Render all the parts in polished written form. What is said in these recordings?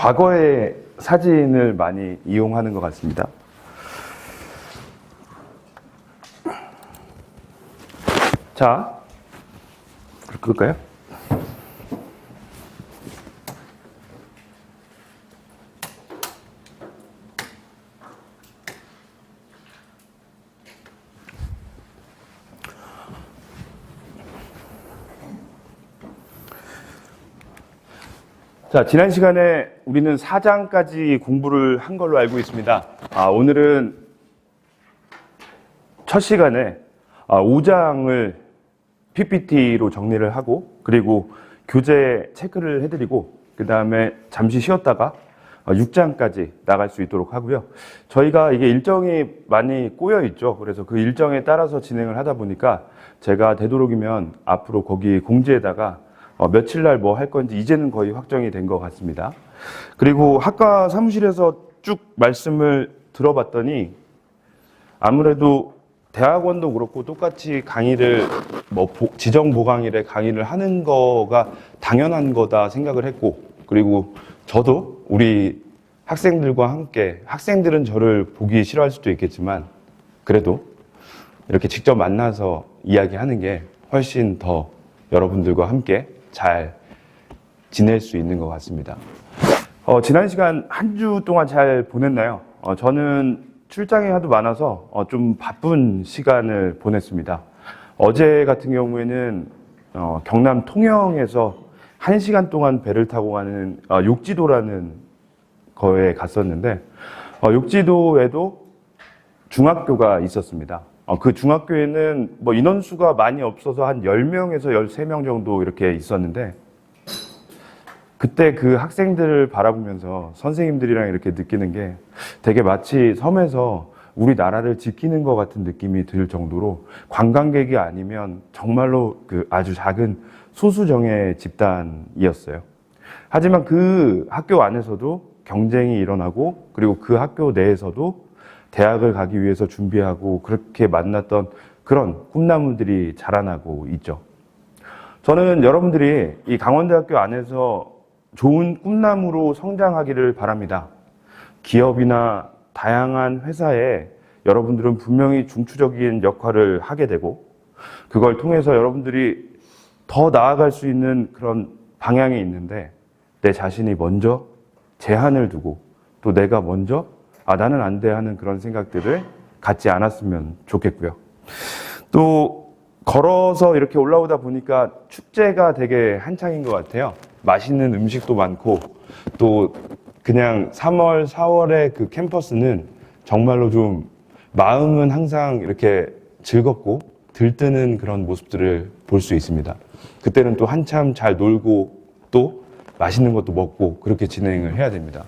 과거의 사진을 많이 이용하는 것 같습니다. 자, 그럴까요? 자, 지난 시간에 우리는 4장까지 공부를 한 걸로 알고 있습니다. 오늘은 첫 시간에 5장을 PPT로 정리를 하고, 그리고 교재 체크를 해드리고, 그 다음에 잠시 쉬었다가 6장까지 나갈 수 있도록 하고요. 저희가 이게 일정이 많이 꼬여 있죠. 그래서 그 일정에 따라서 진행을 하다 보니까 제가 되도록이면 앞으로 거기 공지에다가 며칠 날 뭐 할 건지 이제는 거의 확정이 된 것 같습니다. 그리고 학과 사무실에서 쭉 말씀을 들어봤더니 아무래도 대학원도 그렇고 똑같이 강의를 지정 보강일에 강의를 하는 거가 당연한 거다 생각을 했고, 그리고 저도 우리 학생들과 함께, 학생들은 저를 보기 싫어할 수도 있겠지만 그래도 이렇게 직접 만나서 이야기하는 게 훨씬 더 여러분들과 함께 잘 지낼 수 있는 것 같습니다. 지난 시간 한 주 동안 잘 보냈나요? 저는 출장이 하도 많아서 좀 바쁜 시간을 보냈습니다. 어제 같은 경우에는 경남 통영에서 1시간 동안 배를 타고 가는 욕지도라는 거에 갔었는데, 욕지도에도 중학교가 있었습니다. 그 중학교에는 뭐 인원수가 많이 없어서 한 10명에서 13명 정도 이렇게 있었는데, 그때 그 학생들을 바라보면서 선생님들이랑 이렇게 느끼는 게 되게 마치 섬에서 우리나라를 지키는 것 같은 느낌이 들 정도로 관광객이 아니면 정말로 그 아주 작은 소수정예 집단이었어요. 하지만 그 학교 안에서도 경쟁이 일어나고, 그리고 그 학교 내에서도 대학을 가기 위해서 준비하고 그렇게 만났던 그런 꿈나무들이 자라나고 있죠. 저는 여러분들이 이 강원대학교 안에서 좋은 꿈나무로 성장하기를 바랍니다. 기업이나 다양한 회사에 여러분들은 분명히 중추적인 역할을 하게 되고, 그걸 통해서 여러분들이 더 나아갈 수 있는 그런 방향이 있는데, 내 자신이 먼저 제한을 두고 또 내가 먼저 나는 안 돼 하는 그런 생각들을 갖지 않았으면 좋겠고요. 또 걸어서 이렇게 올라오다 보니까 축제가 되게 한창인 것 같아요. 맛있는 음식도 많고, 또 그냥 3월, 4월의 그 캠퍼스는 정말로 좀 마음은 항상 이렇게 즐겁고 들뜨는 그런 모습들을 볼 수 있습니다. 그때는 또 한참 잘 놀고 또 맛있는 것도 먹고 그렇게 진행을 해야 됩니다.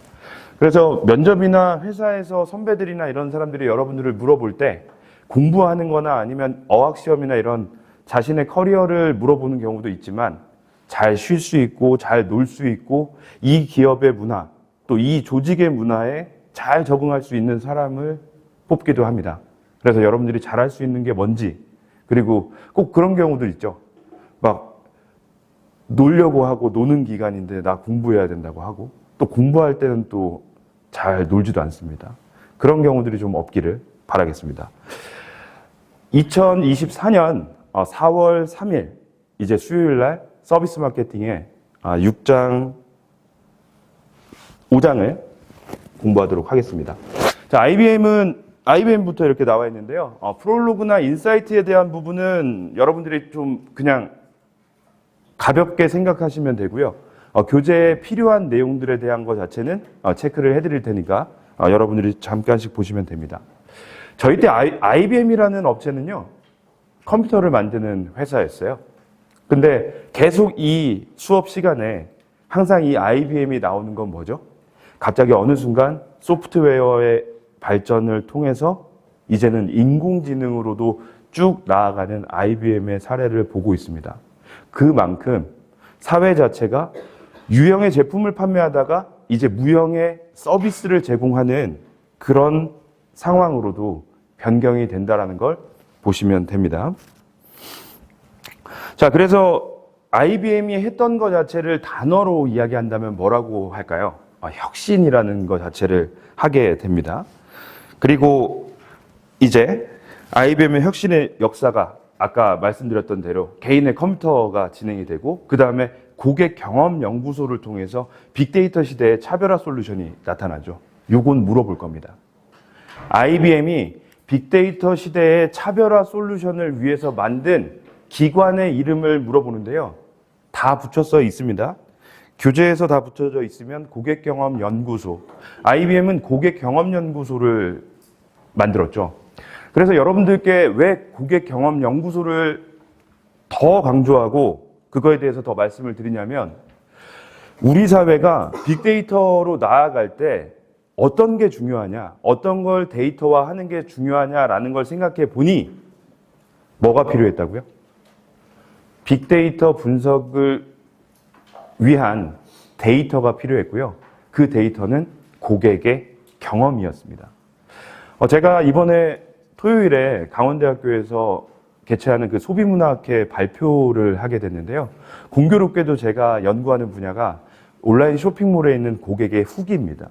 그래서 면접이나 회사에서 선배들이나 이런 사람들이 여러분들을 물어볼 때 공부하는 거나 아니면 어학시험이나 이런 자신의 커리어를 물어보는 경우도 있지만, 잘 쉴 수 있고 잘 놀 수 있고 이 기업의 문화, 또 이 조직의 문화에 잘 적응할 수 있는 사람을 뽑기도 합니다. 그래서 여러분들이 잘할 수 있는 게 뭔지, 그리고 꼭 그런 경우도 있죠. 막 놀려고 하고 노는 기간인데 나 공부해야 된다고 하고, 또 공부할 때는 또 잘 놀지도 않습니다. 그런 경우들이 좀 없기를 바라겠습니다. 2024년 4월 3일 이제 수요일 날 서비스 마케팅에 6장, 5장을 공부하도록 하겠습니다. 자, IBM부터 이렇게 나와 있는데요. 프롤로그나 인사이트에 대한 부분은 여러분들이 좀 그냥 가볍게 생각하시면 되고요. 교재에 필요한 내용들에 대한 것 자체는 체크를 해드릴 테니까 여러분들이 잠깐씩 보시면 됩니다. 저희 때 IBM이라는 업체는요, 컴퓨터를 만드는 회사였어요. 근데 계속 이 수업 시간에 항상 이 IBM이 나오는 건 뭐죠? 갑자기 어느 순간 소프트웨어의 발전을 통해서 이제는 인공지능으로도 쭉 나아가는 IBM의 사례를 보고 있습니다. 그만큼 사회 자체가 유형의 제품을 판매하다가 이제 무형의 서비스를 제공하는 그런 상황으로도 변경이 된다는 걸 보시면 됩니다. 자, 그래서 IBM이 했던 것 자체를 단어로 이야기한다면 뭐라고 할까요? 혁신이라는 것 자체를 하게 됩니다. 그리고 이제 IBM의 혁신의 역사가 아까 말씀드렸던 대로 개인의 컴퓨터가 진행이 되고 그 다음에 고객 경험 연구소를 통해서 빅데이터 시대의 차별화 솔루션이 나타나죠. 요건 물어볼 겁니다. IBM이 빅데이터 시대의 차별화 솔루션을 위해서 만든 기관의 이름을 물어보는데요. 다 붙여서 있습니다. 교재에서 다 붙여져 있으면 고객경험연구소. IBM은 고객경험연구소를 만들었죠. 그래서 여러분들께 왜 고객경험연구소를 더 강조하고 그거에 대해서 더 말씀을 드리냐면 우리 사회가 빅데이터로 나아갈 때 어떤 게 중요하냐, 어떤 걸 데이터화하는 게 중요하냐라는 걸 생각해 보니 뭐가 필요했다고요? 빅데이터 분석을 위한 데이터가 필요했고요. 그 데이터는 고객의 경험이었습니다. 제가 이번에 토요일에 강원대학교에서 개최하는 그 소비문화학회 발표를 하게 됐는데요. 공교롭게도 제가 연구하는 분야가 온라인 쇼핑몰에 있는 고객의 후기입니다.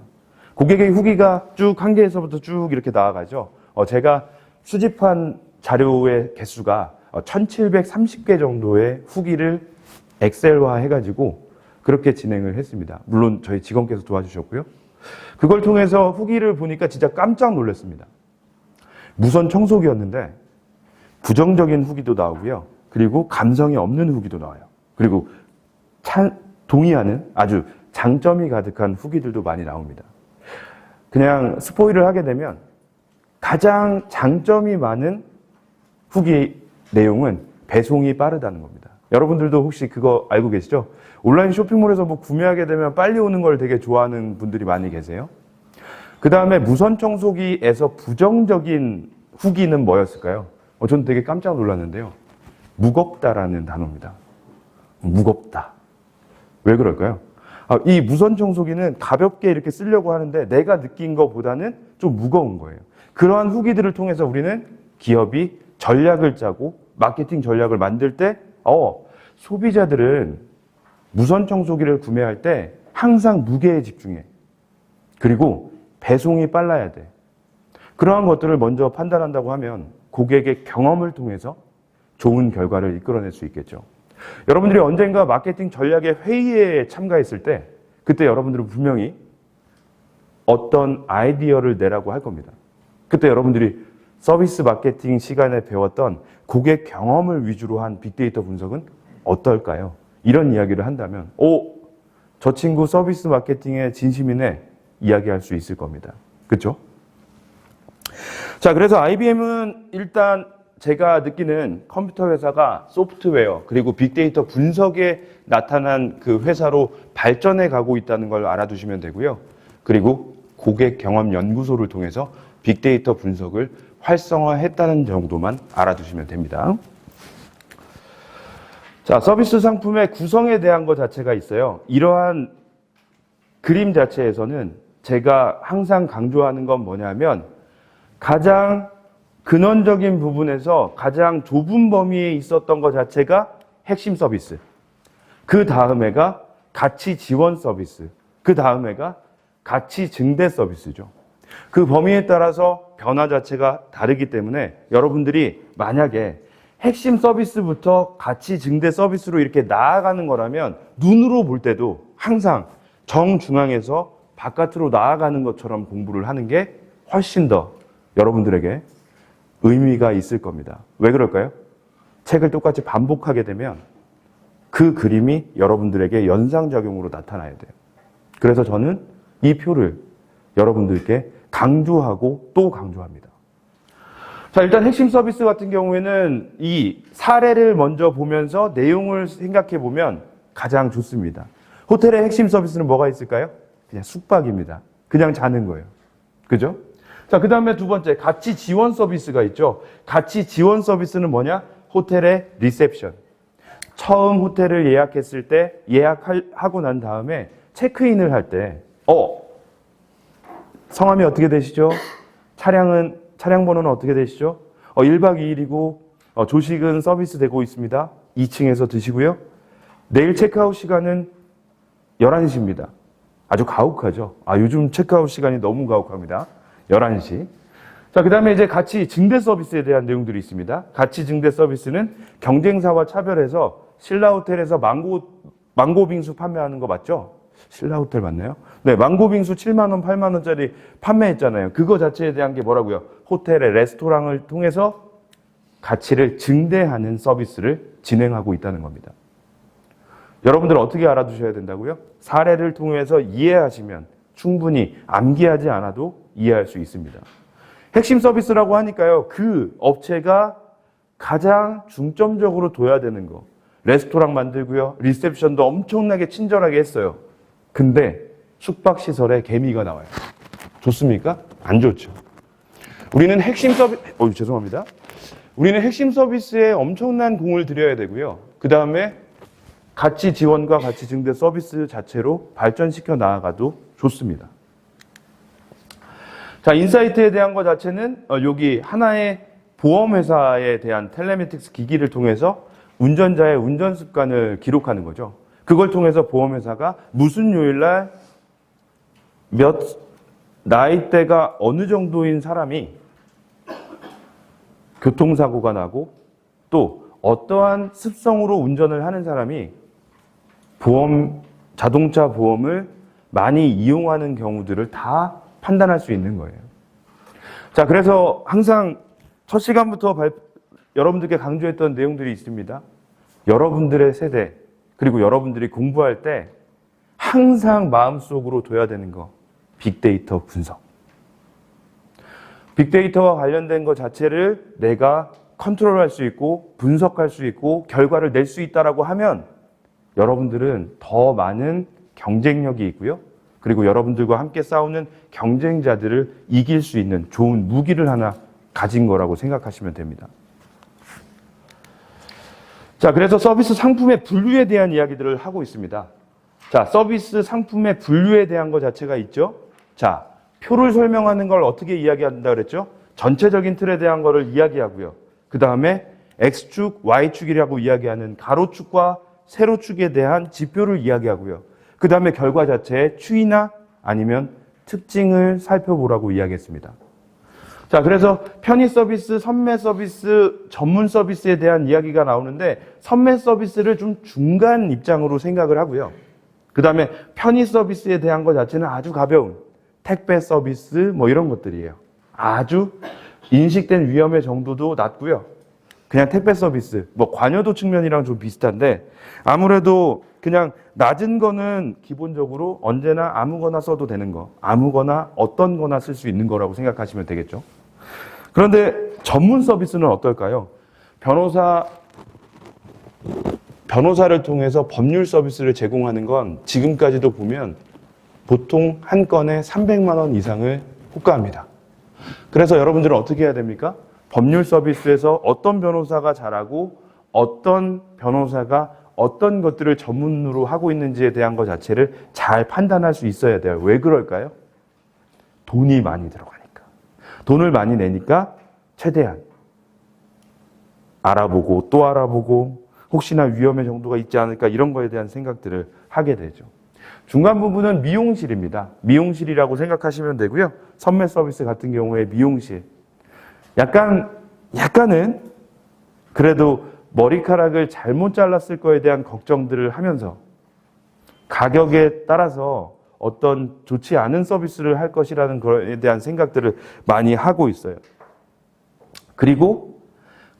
고객의 후기가 쭉 한 개에서부터 쭉 이렇게 나아가죠. 제가 수집한 자료의 개수가 1730개 정도의 후기를 엑셀화 해가지고 그렇게 진행을 했습니다. 물론 저희 직원께서 도와주셨고요. 그걸 통해서 후기를 보니까 진짜 깜짝 놀랐습니다. 무선 청소기였는데 부정적인 후기도 나오고요. 그리고 감성이 없는 후기도 나와요. 그리고 동의하는 아주 장점이 가득한 후기들도 많이 나옵니다. 그냥 스포일을 하게 되면 가장 장점이 많은 후기 내용은 배송이 빠르다는 겁니다. 여러분들도 혹시 그거 알고 계시죠? 온라인 쇼핑몰에서 뭐 구매하게 되면 빨리 오는 걸 되게 좋아하는 분들이 많이 계세요. 그 다음에 무선 청소기에서 부정적인 후기는 뭐였을까요? 저는 되게 깜짝 놀랐는데요. 무겁다라는 단어입니다. 무겁다. 왜 그럴까요? 이 무선 청소기는 가볍게 이렇게 쓰려고 하는데 내가 느낀 것보다는 좀 무거운 거예요. 그러한 후기들을 통해서 우리는 기업이 전략을 짜고 마케팅 전략을 만들 때 소비자들은 무선 청소기를 구매할 때 항상 무게에 집중해. 그리고 배송이 빨라야 돼. 그러한 것들을 먼저 판단한다고 하면 고객의 경험을 통해서 좋은 결과를 이끌어낼 수 있겠죠. 여러분들이 언젠가 마케팅 전략의 회의에 참가했을 때 그때 여러분들은 분명히 어떤 아이디어를 내라고 할 겁니다. 그때 여러분들이 서비스 마케팅 시간에 배웠던 고객 경험을 위주로 한 빅데이터 분석은 어떨까요? 이런 이야기를 한다면 저 친구 서비스 마케팅에 진심이네 이야기할 수 있을 겁니다. 그렇죠? 자, 그래서 IBM은 일단 제가 느끼는 컴퓨터 회사가 소프트웨어 그리고 빅데이터 분석에 나타난 그 회사로 발전해 가고 있다는 걸 알아두시면 되고요. 그리고 고객 경험 연구소를 통해서 빅데이터 분석을 활성화했다는 정도만 알아두시면 됩니다. 자, 서비스 상품의 구성에 대한 것 자체가 있어요. 이러한 그림 자체에서는 제가 항상 강조하는 건 뭐냐면 가장 근원적인 부분에서 가장 좁은 범위에 있었던 것 자체가 핵심 서비스. 그 다음에가 가치 지원 서비스. 그 다음에가 가치 증대 서비스죠. 그 범위에 따라서 변화 자체가 다르기 때문에 여러분들이 만약에 핵심 서비스부터 가치 증대 서비스로 이렇게 나아가는 거라면 눈으로 볼 때도 항상 정중앙에서 바깥으로 나아가는 것처럼 공부를 하는 게 훨씬 더 여러분들에게 의미가 있을 겁니다. 왜 그럴까요? 책을 똑같이 반복하게 되면 그 그림이 여러분들에게 연상작용으로 나타나야 돼요. 그래서 저는 이 표를 여러분들께 강조하고 또 강조합니다. 자, 일단 핵심 서비스 같은 경우에는 이 사례를 먼저 보면서 내용을 생각해 보면 가장 좋습니다. 호텔의 핵심 서비스는 뭐가 있을까요? 그냥 숙박입니다. 그냥 자는 거예요. 그죠? 자, 그 다음에 두 번째, 가치 지원 서비스가 있죠. 가치 지원 서비스는 뭐냐? 호텔의 리셉션. 처음 호텔을 예약했을 때, 예약하고 난 다음에 체크인을 할 때, 성함이 어떻게 되시죠? 차량 번호는 어떻게 되시죠? 1박 2일이고, 조식은 서비스 되고 있습니다. 2층에서 드시고요. 내일 체크아웃 시간은 11시입니다. 아주 가혹하죠. 요즘 체크아웃 시간이 너무 가혹합니다. 11시. 자, 그 다음에 이제 가치 증대 서비스에 대한 내용들이 있습니다. 가치 증대 서비스는 경쟁사와 차별해서 신라호텔에서 망고 빙수 판매하는 거 맞죠? 신라호텔 맞나요? 네, 망고 빙수 7만원, 8만원짜리 판매했잖아요. 그거 자체에 대한 게 뭐라고요? 호텔의 레스토랑을 통해서 가치를 증대하는 서비스를 진행하고 있다는 겁니다. 여러분들 어떻게 알아두셔야 된다고요? 사례를 통해서 이해하시면 충분히 암기하지 않아도 이해할 수 있습니다. 핵심 서비스라고 하니까요, 그 업체가 가장 중점적으로 둬야 되는 거. 레스토랑 만들고요, 리셉션도 엄청나게 친절하게 했어요. 근데 숙박시설에 개미가 나와요. 좋습니까? 안 좋죠. 우리는 핵심 죄송합니다. 우리는 핵심 서비스에 엄청난 공을 들여야 되고요. 그 다음에 가치 지원과 가치 증대 서비스 자체로 발전시켜 나아가도 좋습니다. 자, 인사이트에 대한 것 자체는 여기 하나의 보험회사에 대한 텔레메틱스 기기를 통해서 운전자의 운전 습관을 기록하는 거죠. 그걸 통해서 보험회사가 무슨 요일날 몇 나이대가 어느 정도인 사람이 교통사고가 나고 또 어떠한 습성으로 운전을 하는 사람이 자동차 보험을 많이 이용하는 경우들을 다 판단할 수 있는 거예요. 자, 그래서 항상 첫 시간부터 여러분들께 강조했던 내용들이 있습니다. 여러분들의 세대, 그리고 여러분들이 공부할 때 항상 마음속으로 둬야 되는 거, 빅데이터 분석. 빅데이터와 관련된 것 자체를 내가 컨트롤할 수 있고 분석할 수 있고 결과를 낼 수 있다라고 하면 여러분들은 더 많은 경쟁력이 있고요. 그리고 여러분들과 함께 싸우는 경쟁자들을 이길 수 있는 좋은 무기를 하나 가진 거라고 생각하시면 됩니다. 자, 그래서 서비스 상품의 분류에 대한 이야기들을 하고 있습니다. 자, 서비스 상품의 분류에 대한 것 자체가 있죠. 자, 표를 설명하는 걸 어떻게 이야기한다 그랬죠? 전체적인 틀에 대한 거를 이야기하고요. 그 다음에 X축, Y축이라고 이야기하는 가로축과 세로축에 대한 지표를 이야기하고요. 그 다음에 결과 자체의 추이나 아니면 특징을 살펴보라고 이야기했습니다. 자, 그래서 편의 서비스, 선매 서비스, 전문 서비스에 대한 이야기가 나오는데 선매 서비스를 좀 중간 입장으로 생각을 하고요. 그 다음에 편의 서비스에 대한 것 자체는 아주 가벼운 택배 서비스 뭐 이런 것들이에요. 아주 인식된 위험의 정도도 낮고요. 그냥 택배 서비스, 뭐 관여도 측면이랑 좀 비슷한데 아무래도 그냥 낮은 거는 기본적으로 언제나 아무거나 써도 되는 거, 아무거나 어떤 거나 쓸 수 있는 거라고 생각하시면 되겠죠. 그런데 전문 서비스는 어떨까요? 변호사를 통해서 법률 서비스를 제공하는 건 지금까지도 보면 보통 한 건에 300만 원 이상을 호가합니다. 그래서 여러분들은 어떻게 해야 됩니까? 법률 서비스에서 어떤 변호사가 잘하고 어떤 변호사가 어떤 것들을 전문으로 하고 있는지에 대한 것 자체를 잘 판단할 수 있어야 돼요. 왜 그럴까요? 돈이 많이 들어가니까. 돈을 많이 내니까 최대한 알아보고 또 알아보고 혹시나 위험의 정도가 있지 않을까 이런 거에 대한 생각들을 하게 되죠. 중간 부분은 미용실입니다. 미용실이라고 생각하시면 되고요. 선매 서비스 같은 경우에 미용실. 약간은 그래도 머리카락을 잘못 잘랐을 거에 대한 걱정들을 하면서 가격에 따라서 어떤 좋지 않은 서비스를 할 것이라는 것에 대한 생각들을 많이 하고 있어요. 그리고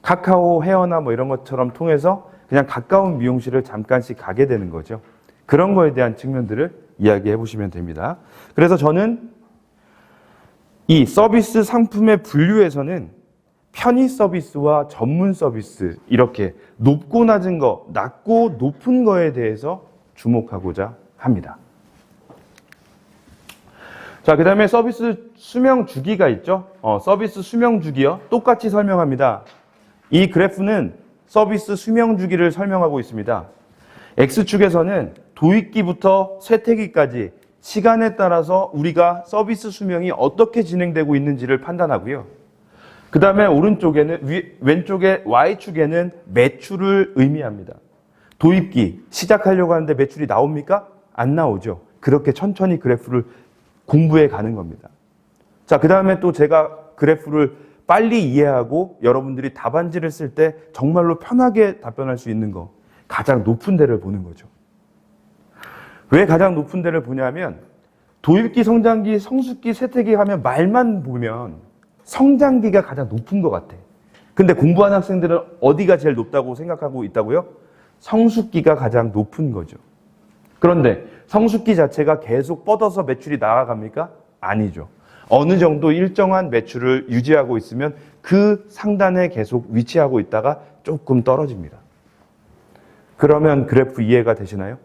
카카오 헤어나 뭐 이런 것처럼 통해서 그냥 가까운 미용실을 잠깐씩 가게 되는 거죠. 그런 거에 대한 측면들을 이야기해 보시면 됩니다. 그래서 저는 이 서비스 상품의 분류에서는 편의 서비스와 전문 서비스 이렇게 높고 낮은 거, 낮고 높은 거에 대해서 주목하고자 합니다. 자, 그 다음에 서비스 수명 주기가 있죠. 서비스 수명 주기요. 똑같이 설명합니다. 이 그래프는 서비스 수명 주기를 설명하고 있습니다. X축에서는 도입기부터 쇠퇴기까지 시간에 따라서 우리가 서비스 수명이 어떻게 진행되고 있는지를 판단하고요. 그 다음에 왼쪽에 Y축에는 매출을 의미합니다. 도입기, 시작하려고 하는데 매출이 나옵니까? 안 나오죠. 그렇게 천천히 그래프를 공부해 가는 겁니다. 자, 그 다음에 또 제가 그래프를 빨리 이해하고 여러분들이 답안지를 쓸 때 정말로 편하게 답변할 수 있는 거, 가장 높은 데를 보는 거죠. 왜 가장 높은 데를 보냐면 도입기, 성장기, 성숙기, 쇠퇴기 하면 말만 보면 성장기가 가장 높은 것 같아. 근데 공부하는 학생들은 어디가 제일 높다고 생각하고 있다고요? 성숙기가 가장 높은 거죠. 그런데 성숙기 자체가 계속 뻗어서 매출이 나아갑니까? 아니죠. 어느 정도 일정한 매출을 유지하고 있으면 그 상단에 계속 위치하고 있다가 조금 떨어집니다. 그러면 그래프 이해가 되시나요?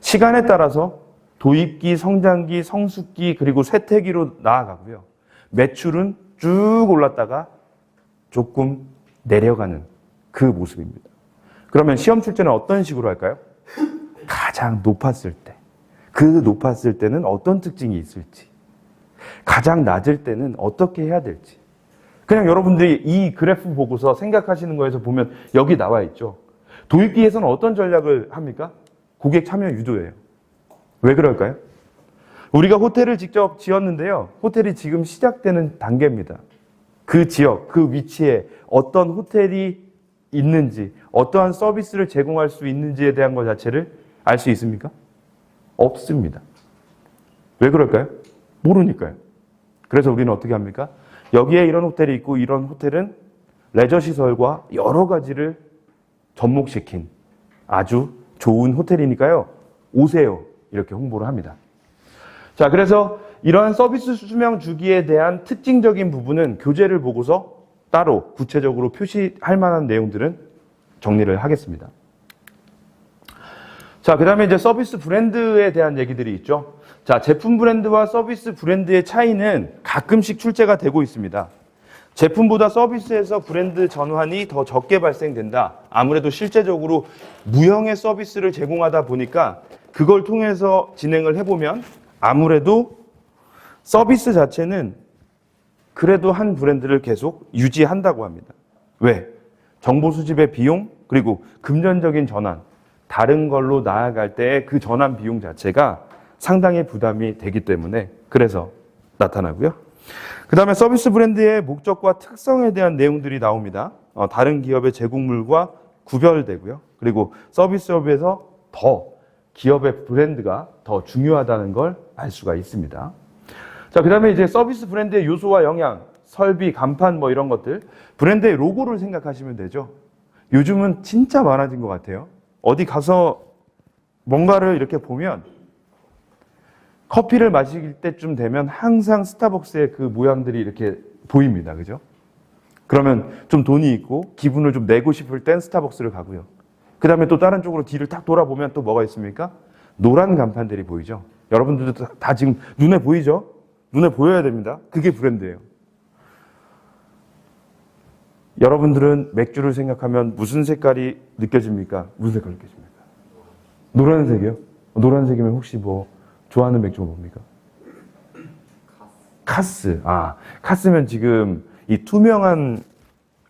시간에 따라서 도입기, 성장기, 성숙기, 그리고 쇠퇴기로 나아가고요. 매출은 쭉 올랐다가 조금 내려가는 그 모습입니다. 그러면 시험 출제는 어떤 식으로 할까요? 가장 높았을 때, 그 높았을 때는 어떤 특징이 있을지, 가장 낮을 때는 어떻게 해야 될지. 그냥 여러분들이 이 그래프 보고서 생각하시는 거에서 보면 여기 나와 있죠. 도입기에서는 어떤 전략을 합니까? 고객 참여 유도예요. 왜 그럴까요? 우리가 호텔을 직접 지었는데요. 호텔이 지금 시작되는 단계입니다. 그 지역, 그 위치에 어떤 호텔이 있는지, 어떠한 서비스를 제공할 수 있는지에 대한 것 자체를 알 수 있습니까? 없습니다. 왜 그럴까요? 모르니까요. 그래서 우리는 어떻게 합니까? 여기에 이런 호텔이 있고 이런 호텔은 레저시설과 여러 가지를 접목시킨 아주 좋은 호텔이니까요. 오세요. 이렇게 홍보를 합니다. 자, 그래서 이러한 서비스 수명 주기에 대한 특징적인 부분은 교재를 보고서 따로 구체적으로 표시할 만한 내용들은 정리를 하겠습니다. 자, 그 다음에 이제 서비스 브랜드에 대한 얘기들이 있죠. 자, 제품 브랜드와 서비스 브랜드의 차이는 가끔씩 출제가 되고 있습니다. 제품보다 서비스에서 브랜드 전환이 더 적게 발생된다. 아무래도 실제적으로 무형의 서비스를 제공하다 보니까 그걸 통해서 진행을 해보면 아무래도 서비스 자체는 그래도 한 브랜드를 계속 유지한다고 합니다. 왜? 정보 수집의 비용, 그리고 금전적인 전환, 다른 걸로 나아갈 때 그 전환 비용 자체가 상당히 부담이 되기 때문에 그래서 나타나고요. 그 다음에 서비스 브랜드의 목적과 특성에 대한 내용들이 나옵니다. 다른 기업의 제공물과 구별되고요. 그리고 서비스업에서 더 기업의 브랜드가 더 중요하다는 걸 알 수가 있습니다. 자, 그 다음에 이제 서비스 브랜드의 요소와 영향, 설비, 간판 뭐 이런 것들, 브랜드의 로고를 생각하시면 되죠. 요즘은 진짜 많아진 것 같아요. 어디 가서 뭔가를 이렇게 보면 커피를 마실 때쯤 되면 항상 스타벅스의 그 모양들이 이렇게 보입니다. 그죠? 그러면 좀 돈이 있고 기분을 좀 내고 싶을 땐 스타벅스를 가고요. 그 다음에 또 다른 쪽으로 뒤를 딱 돌아보면 또 뭐가 있습니까? 노란 간판들이 보이죠? 여러분들도 다 지금 눈에 보이죠? 눈에 보여야 됩니다. 그게 브랜드예요. 여러분들은 맥주를 생각하면 무슨 색깔이 느껴집니까? 무슨 색깔 느껴집니까? 노란색이요? 노란색이면 혹시 뭐 좋아하는 맥주가 뭡니까? 카스. 아, 카스면 지금 이 투명한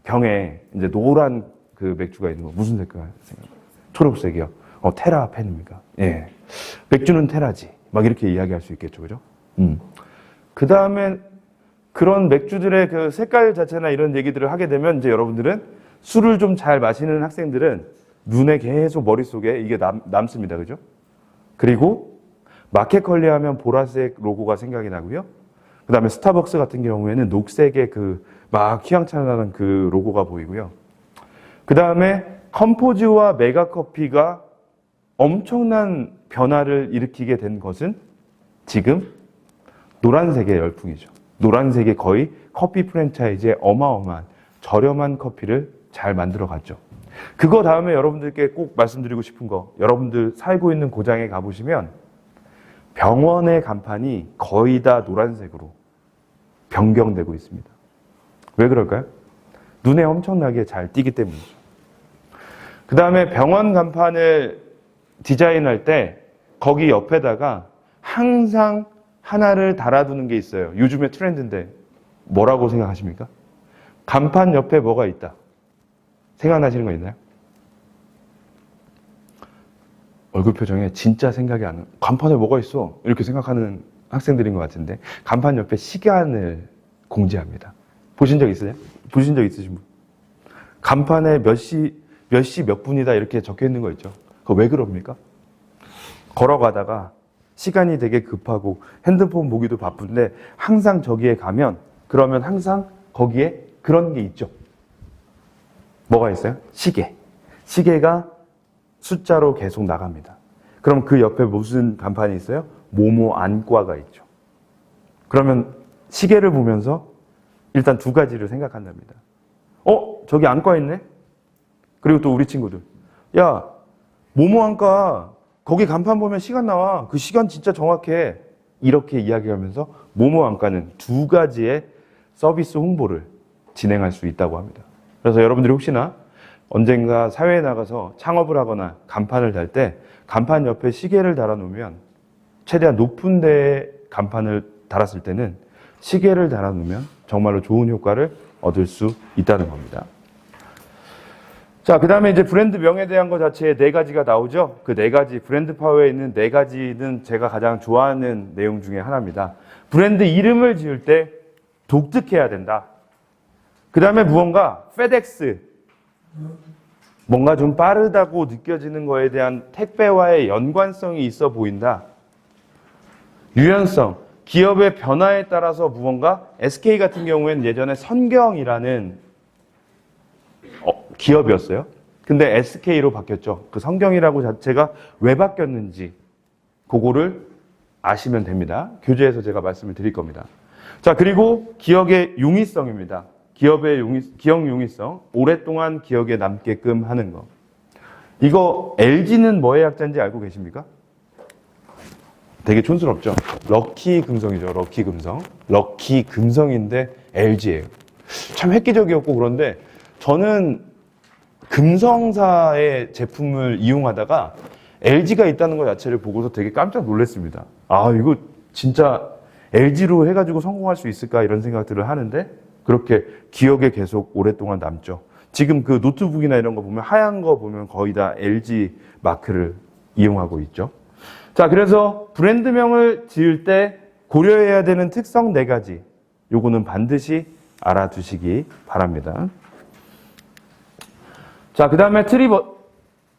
병에 이제 노란 그 맥주가 있는 거 무슨 색깔 생각해요? 초록색이요. 테라 팬입니까? 예. 맥주는 테라지. 막 이렇게 이야기할 수 있겠죠, 그죠? 그 다음에 그런 맥주들의 그 색깔 자체나 이런 얘기들을 하게 되면 이제 여러분들은 술을 좀 잘 마시는 학생들은 눈에 계속 머릿속에 이게 남습니다, 그죠? 그리고 마켓컬리 하면 보라색 로고가 생각이 나고요. 그 다음에 스타벅스 같은 경우에는 녹색의 그 막 휘황찬란한 그 로고가 보이고요. 그 다음에 컴포즈와 메가커피가 엄청난 변화를 일으키게 된 것은 지금 노란색의 열풍이죠. 노란색이 거의 커피 프랜차이즈의 어마어마한 저렴한 커피를 잘 만들어갔죠. 그거 다음에 여러분들께 꼭 말씀드리고 싶은 거, 여러분들 살고 있는 고장에 가보시면 병원의 간판이 거의 다 노란색으로 변경되고 있습니다. 왜 그럴까요? 눈에 엄청나게 잘 띄기 때문이죠. 그 다음에 병원 간판을 디자인할 때 거기 옆에다가 항상 하나를 달아두는 게 있어요. 요즘의 트렌드인데 뭐라고 생각하십니까? 간판 옆에 뭐가 있다. 생각나시는 거 있나요? 얼굴 표정에 진짜 생각이 안 나. 간판에 뭐가 있어? 이렇게 생각하는 학생들인 것 같은데 간판 옆에 시간을 공지합니다. 보신 적 있으세요? 보신 적 있으신 분? 간판에 몇 시 몇 분이다 이렇게 적혀 있는 거 있죠. 그거 왜 그럽니까? 걸어가다가 시간이 되게 급하고 핸드폰 보기도 바쁜데 항상 저기에 가면 그러면 항상 거기에 그런 게 있죠. 뭐가 있어요? 시계. 시계가 숫자로 계속 나갑니다. 그럼 그 옆에 무슨 간판이 있어요? 모모 안과가 있죠. 그러면 시계를 보면서 일단 두 가지를 생각한답니다. 저기 안과 있네? 그리고 또 우리 친구들. 야, 모모 안과 거기 간판 보면 시간 나와. 그 시간 진짜 정확해. 이렇게 이야기하면서 모모 안과는 두 가지의 서비스 홍보를 진행할 수 있다고 합니다. 그래서 여러분들이 혹시나 언젠가 사회에 나가서 창업을 하거나 간판을 달 때 간판 옆에 시계를 달아놓으면 최대한 높은 데에 간판을 달았을 때는 시계를 달아놓으면 정말로 좋은 효과를 얻을 수 있다는 겁니다. 자, 그 다음에 이제 브랜드 명에 대한 것 자체에 네 가지가 나오죠. 그 네 가지, 브랜드 파워에 있는 네 가지는 제가 가장 좋아하는 내용 중에 하나입니다. 브랜드 이름을 지을 때 독특해야 된다. 그 다음에 무언가, 페덱스. 뭔가 좀 빠르다고 느껴지는 거에 대한 택배와의 연관성이 있어 보인다. 유연성, 기업의 변화에 따라서 무언가, SK 같은 경우에는 예전에 선경이라는 기업이었어요. 근데 SK로 바뀌었죠. 그 성경이라고 자체가 왜 바뀌었는지 그거를 아시면 됩니다. 교재에서 제가 말씀을 드릴 겁니다. 자, 그리고 기억의 용이성입니다. 기억 용이성, 오랫동안 기억에 남게끔 하는 거. 이거 LG는 뭐의 약자인지 알고 계십니까? 되게 촌스럽죠? 럭키 금성이죠. 럭키 금성. 럭키 금성인데 LG예요. 참 획기적이었고 그런데 저는 금성사의 제품을 이용하다가 LG가 있다는 것 자체를 보고서 되게 깜짝 놀랐습니다. 아, 이거 진짜 LG로 해가지고 성공할 수 있을까 이런 생각들을 하는데 그렇게 기억에 계속 오랫동안 남죠. 지금 그 노트북이나 이런 거 보면 하얀 거 보면 거의 다 LG 마크를 이용하고 있죠. 자, 그래서 브랜드명을 지을 때 고려해야 되는 특성 4가지. 요거는 반드시 알아두시기 바랍니다. 자, 그 다음에 트립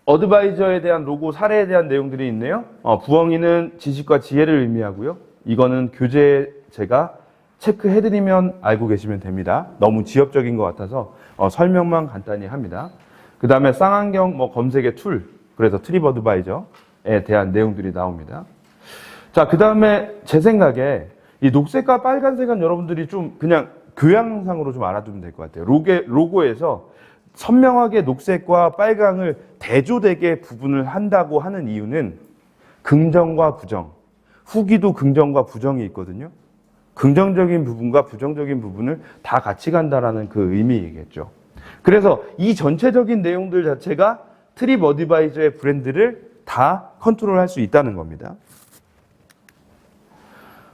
어드바이저에 대한 로고 사례에 대한 내용들이 있네요. 부엉이는 지식과 지혜를 의미하고요. 이거는 교재에 제가 체크해드리면 알고 계시면 됩니다. 너무 지엽적인 것 같아서 설명만 간단히 합니다. 그 다음에 쌍안경 검색의 툴, 그래서 트립 어드바이저에 대한 내용들이 나옵니다. 자, 그 다음에 제 생각에 이 녹색과 빨간색은 여러분들이 좀 그냥 교양상으로 좀 알아두면 될 것 같아요. 로고에서 선명하게 녹색과 빨강을 대조되게 구분을 한다고 하는 이유는 긍정과 부정, 후기도 긍정과 부정이 있거든요. 긍정적인 부분과 부정적인 부분을 다 같이 간다라는 그 의미이겠죠. 그래서 이 전체적인 내용들 자체가 트립 어드바이저의 브랜드를 다 컨트롤할 수 있다는 겁니다.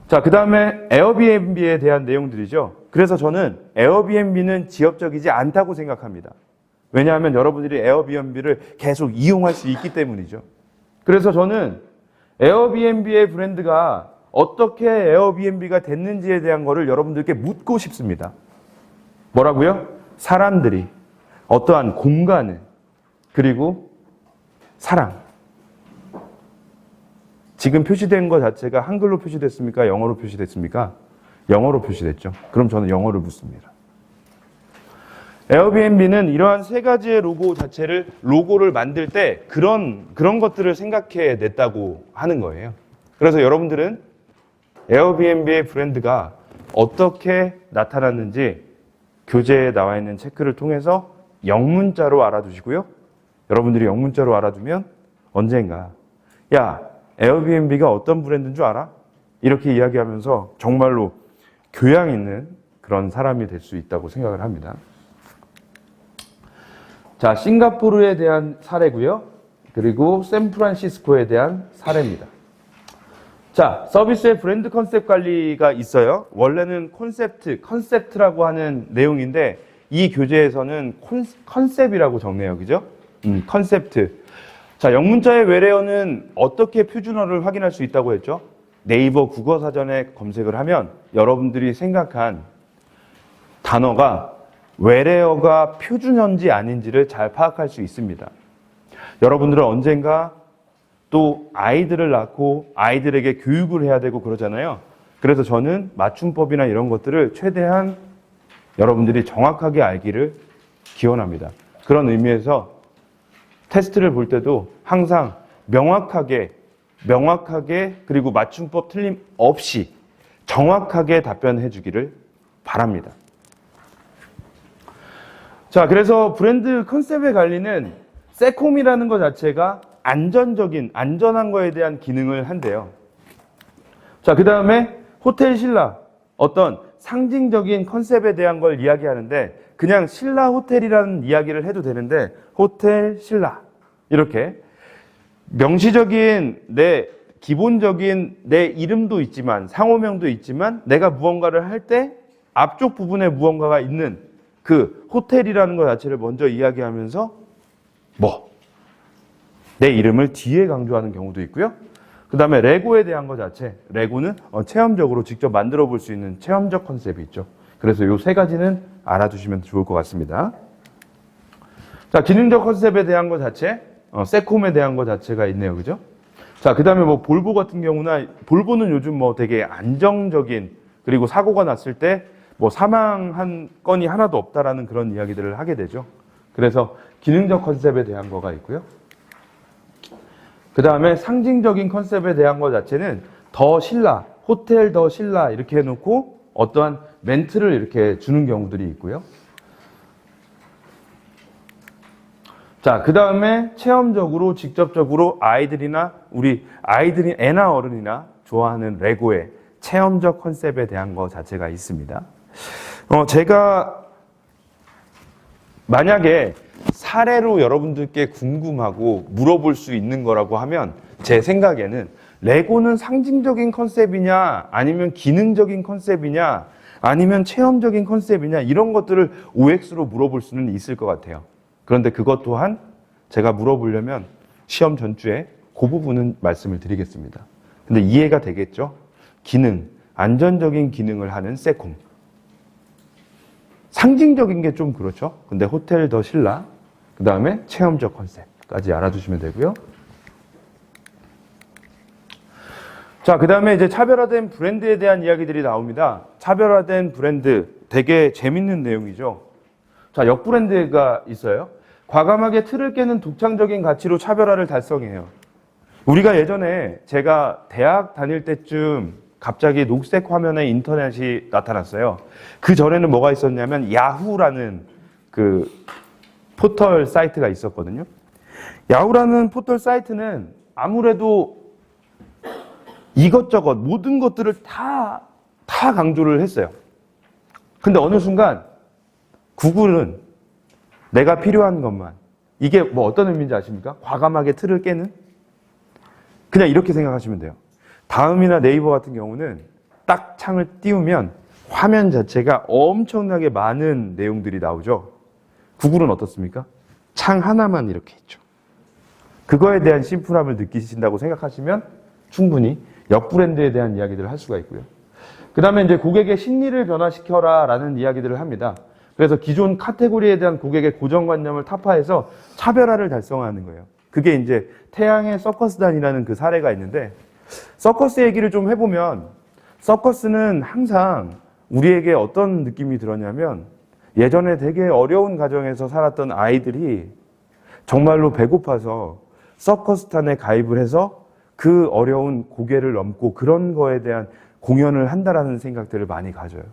자, 그 다음에 에어비앤비에 대한 내용들이죠. 그래서 저는 에어비앤비는 지엽적이지 않다고 생각합니다. 왜냐하면 여러분들이 에어비앤비를 계속 이용할 수 있기 때문이죠. 그래서 저는 에어비앤비의 브랜드가 어떻게 에어비앤비가 됐는지에 대한 거를 여러분들께 묻고 싶습니다. 뭐라고요? 사람들이 어떠한 공간을 그리고 사랑. 지금 표시된 것 자체가 한글로 표시됐습니까? 영어로 표시됐습니까? 영어로 표시됐죠. 그럼 저는 영어를 묻습니다. 에어비앤비는 이러한 3가지의 로고를 만들 때 그런 것들을 생각해 냈다고 하는 거예요. 그래서 여러분들은 에어비앤비의 브랜드가 어떻게 나타났는지 교재에 나와 있는 체크를 통해서 영문자로 알아두시고요. 여러분들이 영문자로 알아두면 언젠가 야, 에어비앤비가 어떤 브랜드인 줄 알아? 이렇게 이야기하면서 정말로 교양 있는 그런 사람이 될 수 있다고 생각을 합니다. 자, 싱가포르에 대한 사례고요. 그리고 샌프란시스코에 대한 사례입니다. 자, 서비스의 브랜드 컨셉 관리가 있어요. 원래는 컨셉트라고 하는 내용인데 이 교재에서는 컨셉이라고 정리해요. 그죠? 컨셉트. 자, 영문자의 외래어는 어떻게 표준어를 확인할 수 있다고 했죠? 네이버 국어사전에 검색을 하면 여러분들이 생각한 단어가 외래어가 표준어인지 아닌지를 잘 파악할 수 있습니다. 여러분들은 언젠가 또 아이들을 낳고 아이들에게 교육을 해야 되고 그러잖아요. 그래서 저는 맞춤법이나 이런 것들을 최대한 여러분들이 정확하게 알기를 기원합니다. 그런 의미에서 테스트를 볼 때도 항상 명확하게 그리고 맞춤법 틀림없이 정확하게 답변해 주기를 바랍니다. 자, 그래서 브랜드 컨셉의 관리는 세콤이라는 것 자체가 안전한 거에 대한 기능을 한대요. 자, 그 다음에 호텔 신라, 어떤 상징적인 컨셉에 대한 걸 이야기하는데 그냥 신라 호텔이라는 이야기를 해도 되는데 호텔 신라 이렇게 명시적인 기본적인 내 이름도 있지만 상호명도 있지만 내가 무언가를 할 때 앞쪽 부분에 무언가가 있는 그 호텔이라는 것 자체를 먼저 이야기하면서 내 이름을 뒤에 강조하는 경우도 있고요. 그 다음에 레고에 대한 것 자체, 레고는 체험적으로 직접 만들어 볼 수 있는 체험적 컨셉이 있죠. 그래서 이 세 가지는 알아두시면 좋을 것 같습니다. 자, 기능적 컨셉에 대한 것 자체, 세콤에 대한 것 자체가 있네요. 그죠? 자, 그 다음에 볼보 같은 경우나, 볼보는 요즘 되게 안정적인, 그리고 사고가 났을 때 사망한 건이 하나도 없다라는 그런 이야기들을 하게 되죠. 그래서 기능적 컨셉에 대한 거가 있고요. 그 다음에 상징적인 컨셉에 대한 것 자체는 더 신라, 호텔 더 신라 이렇게 해놓고 어떠한 멘트를 이렇게 주는 경우들이 있고요. 자, 그 다음에 체험적으로 직접적으로 애나 어른이나 좋아하는 레고의 체험적 컨셉에 대한 것 자체가 있습니다. 제가 만약에 사례로 여러분들께 궁금하고 물어볼 수 있는 거라고 하면 제 생각에는 레고는 상징적인 컨셉이냐 아니면 기능적인 컨셉이냐 아니면 체험적인 컨셉이냐 이런 것들을 OX로 물어볼 수는 있을 것 같아요. 그런데 그것 또한 제가 물어보려면 시험 전주에 그 부분은 말씀을 드리겠습니다. 근데 이해가 되겠죠? 기능, 안전적인 기능을 하는 세콤. 상징적인 게 좀 그렇죠. 근데 호텔 더 신라, 그 다음에 체험적 컨셉까지 알아두시면 되고요. 자, 그 다음에 이제 차별화된 브랜드에 대한 이야기들이 나옵니다. 차별화된 브랜드, 되게 재밌는 내용이죠. 자, 역브랜드가 있어요. 과감하게 틀을 깨는 독창적인 가치로 차별화를 달성해요. 우리가 예전에 제가 대학 다닐 때쯤 갑자기 녹색 화면에 인터넷이 나타났어요. 그 전에는 뭐가 있었냐면 야후라는 그 포털 사이트가 있었거든요. 야후라는 포털 사이트는 아무래도 이것저것 모든 것들을 다 강조를 했어요. 근데 어느 순간 구글은 내가 필요한 것만, 이게 어떤 의미인지 아십니까? 과감하게 틀을 깨는? 그냥 이렇게 생각하시면 돼요. 다음이나 네이버 같은 경우는 딱 창을 띄우면 화면 자체가 엄청나게 많은 내용들이 나오죠. 구글은 어떻습니까? 창 하나만 이렇게 있죠. 그거에 대한 심플함을 느끼신다고 생각하시면 충분히 역브랜드에 대한 이야기들을 할 수가 있고요. 그 다음에 이제 고객의 심리를 변화시켜라 라는 이야기들을 합니다. 그래서 기존 카테고리에 대한 고객의 고정관념을 타파해서 차별화를 달성하는 거예요. 그게 이제 태양의 서커스단이라는 그 사례가 있는데, 서커스 얘기를 좀 해보면 서커스는 항상 우리에게 어떤 느낌이 들었냐면 예전에 되게 어려운 가정에서 살았던 아이들이 정말로 배고파서 서커스단에 가입을 해서 그 어려운 고개를 넘고 그런 거에 대한 공연을 한다라는 생각들을 많이 가져요.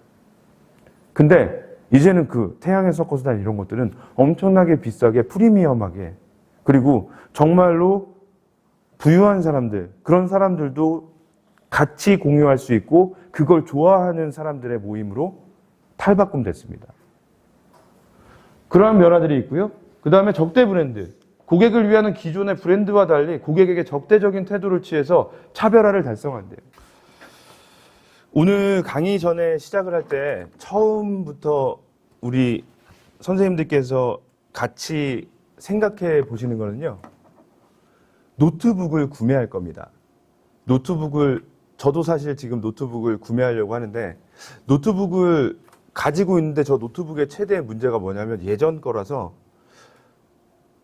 근데 이제는 그 태양의 서커스단 이런 것들은 엄청나게 비싸게 프리미엄하게, 그리고 정말로 부유한 사람들, 그런 사람들도 같이 공유할 수 있고 그걸 좋아하는 사람들의 모임으로 탈바꿈됐습니다. 그러한 변화들이 있고요. 그 다음에 적대 브랜드. 고객을 위하는 기존의 브랜드와 달리 고객에게 적대적인 태도를 취해서 차별화를 달성한대요. 오늘 강의 전에 시작을 할 때 처음부터 우리 선생님들께서 같이 생각해 보시는 거는요. 노트북을 구매할 겁니다. 저도 사실 지금 노트북을 구매하려고 하는데, 노트북을 가지고 있는데 저 노트북의 최대 문제가 뭐냐면 예전 거라서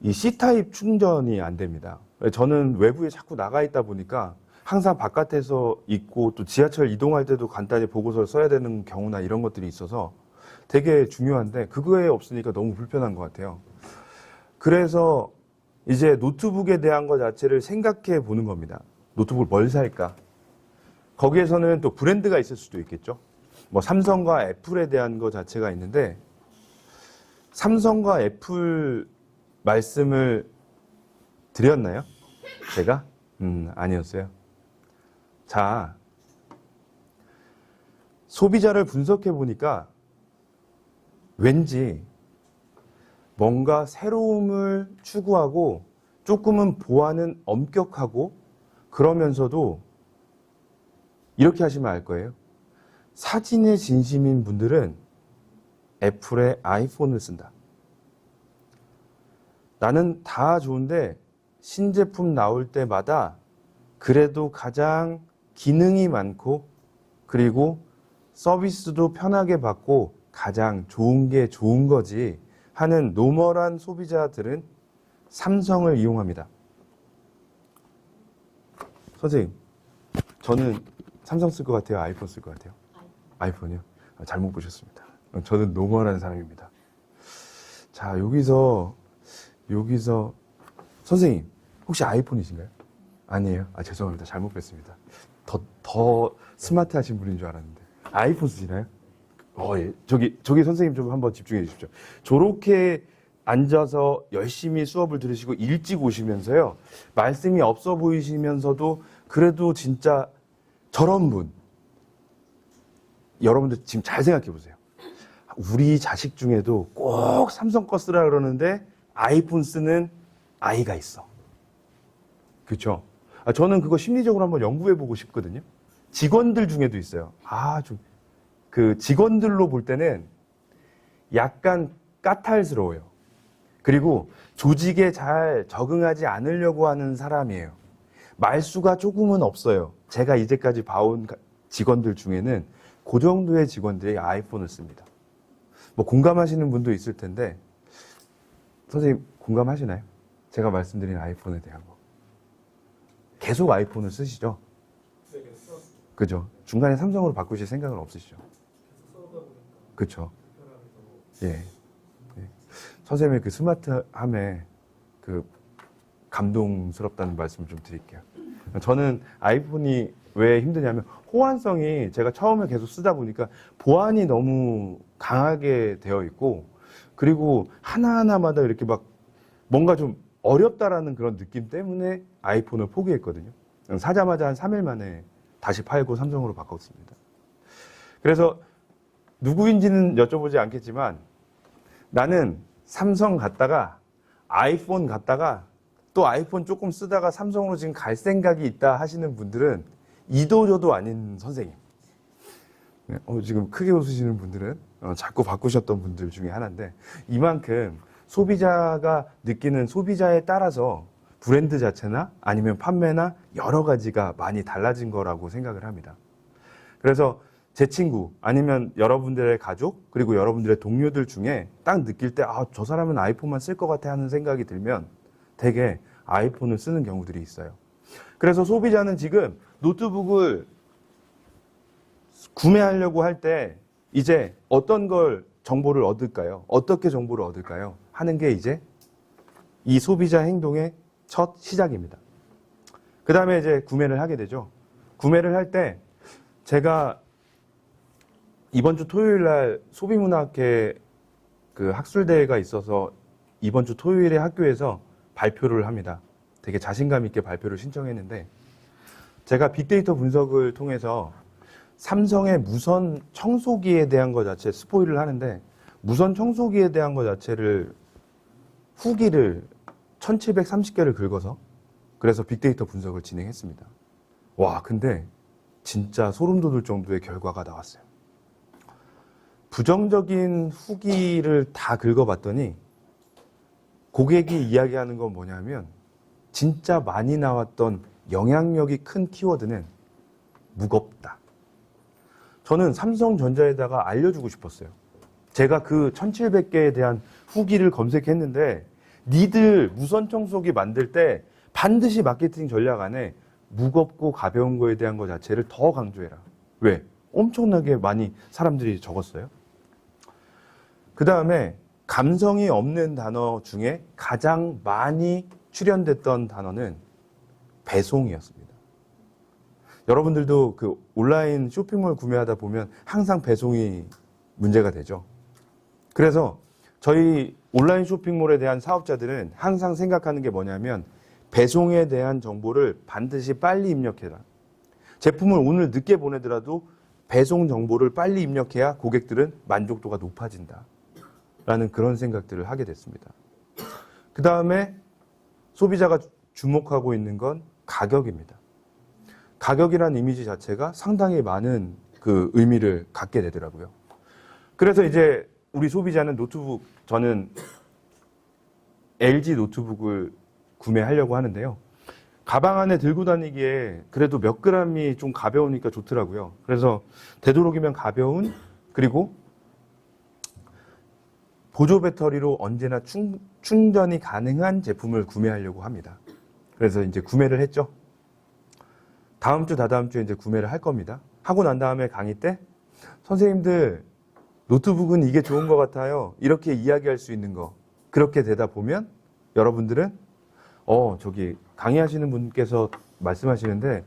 이 C타입 충전이 안 됩니다. 저는 외부에 자꾸 나가 있다 보니까 항상 바깥에서 있고 또 지하철 이동할 때도 간단히 보고서를 써야 되는 경우나 이런 것들이 있어서 되게 중요한데 그거에 없으니까 너무 불편한 것 같아요. 그래서 이제 노트북에 대한 것 자체를 생각해 보는 겁니다. 노트북을 뭘 살까? 거기에서는 또 브랜드가 있을 수도 있겠죠. 뭐 삼성과 애플에 대한 것 자체가 있는데, 삼성과 애플 말씀을 드렸나요? 제가? 아니었어요. 자, 소비자를 분석해 보니까 왠지 뭔가 새로움을 추구하고 조금은 보안은 엄격하고 그러면서도 이렇게 하시면 알 거예요. 사진에 진심인 분들은 애플의 아이폰을 쓴다. 나는 다 좋은데 신제품 나올 때마다 그래도 가장 기능이 많고 그리고 서비스도 편하게 받고 가장 좋은 게 좋은 거지 하는 노멀한 소비자들은 삼성을 이용합니다. 선생님, 저는 삼성 쓸 것 같아요? 아이폰 쓸 것 같아요? 아이폰이요? 잘못 보셨습니다. 저는 노멀한 사람입니다. 자, 여기서 선생님, 혹시 아이폰이신가요? 아니에요? 죄송합니다. 잘못 뵀습니다. 더 스마트하신 분인 줄 알았는데. 아이폰 쓰시나요? 예. 저기 선생님 좀 한번 집중해 주십시오. 저렇게 앉아서 열심히 수업을 들으시고 일찍 오시면서요. 말씀이 없어 보이시면서도 그래도 진짜 저런 분. 여러분들 지금 잘 생각해 보세요. 우리 자식 중에도 꼭 삼성 거 쓰라 그러는데 아이폰 쓰는 아이가 있어. 그렇죠? 저는 그거 심리적으로 한번 연구해 보고 싶거든요. 직원들 중에도 있어요. 그 직원들로 볼 때는 약간 까탈스러워요. 그리고 조직에 잘 적응하지 않으려고 하는 사람이에요. 말수가 조금은 없어요. 제가 이제까지 봐온 직원들 중에는 그 정도의 직원들이 아이폰을 씁니다. 뭐 공감하시는 분도 있을 텐데, 선생님 공감하시나요? 제가 말씀드린 아이폰에 대한 거. 계속 아이폰을 쓰시죠? 그죠? 중간에 삼성으로 바꾸실 생각은 없으시죠? 그렇죠. 예. 선생님의 그 스마트함에 그 감동스럽다는 말씀을 좀 드릴게요. 저는 아이폰이 왜 힘드냐면 호환성이 제가 처음에 계속 쓰다 보니까 보안이 너무 강하게 되어 있고 그리고 하나하나마다 이렇게 막 뭔가 좀 어렵다라는 그런 느낌 때문에 아이폰을 포기했거든요. 사자마자 한 3일 만에 다시 팔고 삼성으로 바꿨습니다. 그래서 누구인지는 여쭤보지 않겠지만 나는 삼성 갔다가 아이폰 갔다가 또 아이폰 조금 쓰다가 삼성으로 지금 갈 생각이 있다 하시는 분들은 이도저도 아닌 선생님. 지금 크게 웃으시는 분들은 자꾸 바꾸셨던 분들 중에 하나인데 이만큼 소비자가 느끼는 소비자에 따라서 브랜드 자체나 아니면 판매나 여러 가지가 많이 달라진 거라고 생각을 합니다. 그래서 제 친구 아니면 여러분들의 가족 그리고 여러분들의 동료들 중에 딱 느낄 때 저 사람은 아이폰만 쓸 것 같아 하는 생각이 들면 되게 아이폰을 쓰는 경우들이 있어요. 그래서 소비자는 지금 노트북을 구매하려고 할 때 이제 어떤 걸 정보를 얻을까요? 어떻게 정보를 얻을까요? 하는 게 이제 이 소비자 행동의 첫 시작입니다. 그 다음에 이제 구매를 하게 되죠. 구매를 할 때 제가 이번 주 토요일 날 소비문화학회 그 학술대회가 있어서 이번 주 토요일에 학교에서 발표를 합니다. 되게 자신감 있게 발표를 신청했는데 제가 빅데이터 분석을 통해서 삼성의 무선 청소기에 대한 것 자체 스포일을 하는데 무선 청소기에 대한 것 자체를 후기를 1730개를 긁어서 그래서 빅데이터 분석을 진행했습니다. 와, 근데 진짜 소름 돋을 정도의 결과가 나왔어요. 부정적인 후기를 다 긁어봤더니 고객이 이야기하는 건 뭐냐면 진짜 많이 나왔던 영향력이 큰 키워드는 무겁다. 저는 삼성전자에다가 알려주고 싶었어요. 제가 그 1700개에 대한 후기를 검색했는데 니들 무선 청소기 만들 때 반드시 마케팅 전략 안에 무겁고 가벼운 거에 대한 것 자체를 더 강조해라. 왜? 엄청나게 많이 사람들이 적었어요. 그 다음에 감성이 없는 단어 중에 가장 많이 출연됐던 단어는 배송이었습니다. 여러분들도 그 온라인 쇼핑몰 구매하다 보면 항상 배송이 문제가 되죠. 그래서 저희 온라인 쇼핑몰에 대한 사업자들은 항상 생각하는 게 뭐냐면 배송에 대한 정보를 반드시 빨리 입력해라. 제품을 오늘 늦게 보내더라도 배송 정보를 빨리 입력해야 고객들은 만족도가 높아진다. 라는 그런 생각들을 하게 됐습니다. 그 다음에 소비자가 주목하고 있는 건 가격입니다. 가격이라는 이미지 자체가 상당히 많은 그 의미를 갖게 되더라고요. 그래서 이제 우리 소비자는 노트북, 저는 LG 노트북을 구매하려고 하는데요. 가방 안에 들고 다니기에 그래도 몇 그램이 좀 가벼우니까 좋더라고요. 그래서 되도록이면 가벼운, 그리고 보조 배터리로 언제나 충전이 가능한 제품을 구매하려고 합니다. 그래서 이제 구매를 했죠. 다음 주, 다다음 주에 이제 구매를 할 겁니다. 하고 난 다음에 강의 때 선생님들 노트북은 이게 좋은 것 같아요. 이렇게 이야기할 수 있는 거. 그렇게 되다 보면 여러분들은 저기 강의하시는 분께서 말씀하시는데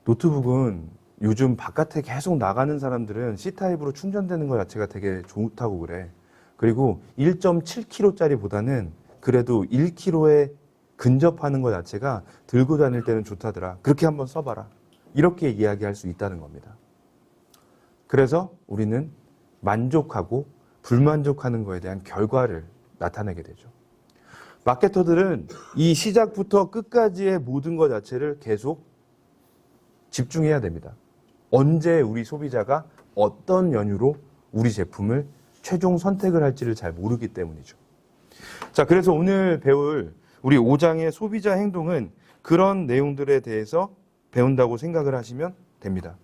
노트북은 요즘 바깥에 계속 나가는 사람들은 C타입으로 충전되는 것 자체가 되게 좋다고 그래. 그리고 1.7kg짜리 보다는 그래도 1kg에 근접하는 것 자체가 들고 다닐 때는 좋다더라. 그렇게 한번 써봐라. 이렇게 이야기할 수 있다는 겁니다. 그래서 우리는 만족하고 불만족하는 거에 대한 결과를 나타내게 되죠. 마케터들은 이 시작부터 끝까지의 모든 것 자체를 계속 집중해야 됩니다. 언제 우리 소비자가 어떤 연유로 우리 제품을 최종 선택을 할지를 잘 모르기 때문이죠. 자, 그래서 오늘 배울 우리 5장의 소비자 행동은 그런 내용들에 대해서 배운다고 생각을 하시면 됩니다.